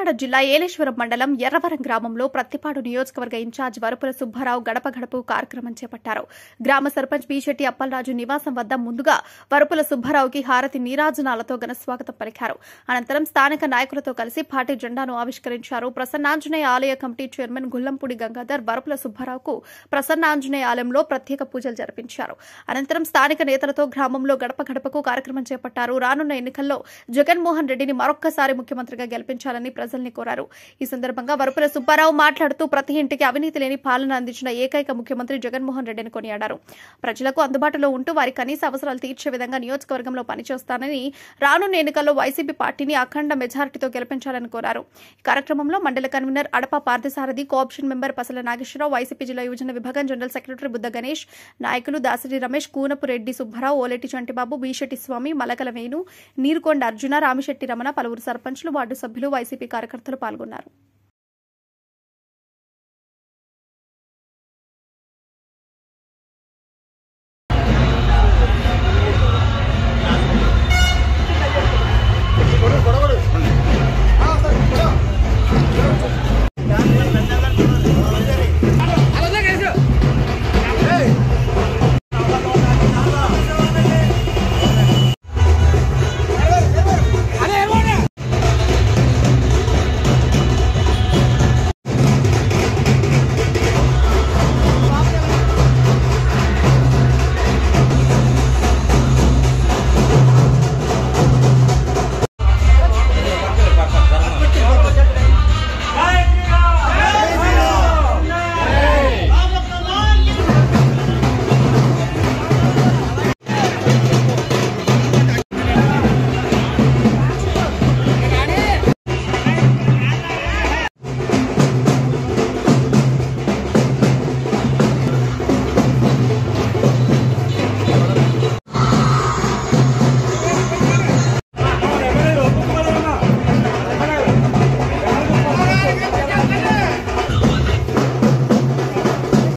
కాకినాడ జిల్లా ఏలేశ్వరం మండలం ఎర్రవరం గ్రామంలో ప్రత్తిపాడు నియోజకవర్గ ఇన్ఛార్జ్ వరపుల సుబ్బారావు గడప గడప కార్యక్రమం చేపట్టారు. గ్రామ సర్పంచ్ బీశెట్టి అప్పలరాజు నివాసం వద్ద ముందుగా వరపుల సుబ్బారావుకి హారతి నీరాజనాలతో ఘనస్వాగతం పలికారు. అనంతరం స్థానిక నాయకులతో కలిసి పార్టీ జెండాను ఆవిష్కరించారు. ప్రసన్నాంజనేయ ఆలయ కమిటీ చైర్మన్ గుల్లంపూడి గంగాధర్ వరపుల సుబ్బారావుకు ప్రసన్నాంజనేయ ఆలయంలో ప్రత్యేక పూజలు జరిపించారు. అనంతరం స్థానిక నేతలతో గ్రామంలో గడప గడపకు కార్యక్రమం చేపట్టారు. రానున్న ఎన్నికల్లో జగన్మోహన్ రెడ్డిని మరొక్కసారి ముఖ్యమంత్రిగా గెలిపించాలని ప్రజల్ని కోరారు. ఈ సందర్భంగా వరపుల సుబ్బారావు మాట్లాడుతూ ప్రతి ఇంటికి అవినీతి లేని పాలన అందించిన ఏకైక ముఖ్యమంత్రి జగన్మోహన్ రెడ్డిని కొనియాడారు. ప్రజలకు అందుబాటులో ఉంటూ వారి కనీస అవసరాలు తీర్చే విధంగా నియోజకవర్గంలో పనిచేస్తానని, రానున్న ఎన్నికల్లో వైసీపీ పార్టీని అఖండ మెజారిటీతో గెలిపించాలని కోరారు. ఈ కార్యక్రమంలో మండల కన్వీనర్ అడప పార్థసారథి, కోఆప్షన్ మెంబర్ పసల నాగేశ్వరరావు, వైసీపీ జిల్లా యువజన విభాగం జనరల్ సెక్రటరీ బుద్ధ గణేష్, నాయకులు దాసరి రమేష్, కూనపు రెడ్డి సుబ్బారావు, ఓలేటి చంటిబాబు, బీశెట్టి స్వామి, మలకల వేణు, నీరుకొండ అర్జున, రామిశెట్టి రమణ, పలువురు సర్పంచ్లు, వార్డు సభ్యులు, వైసీపీ కార్యకర్తలు పాల్గొన్నారు.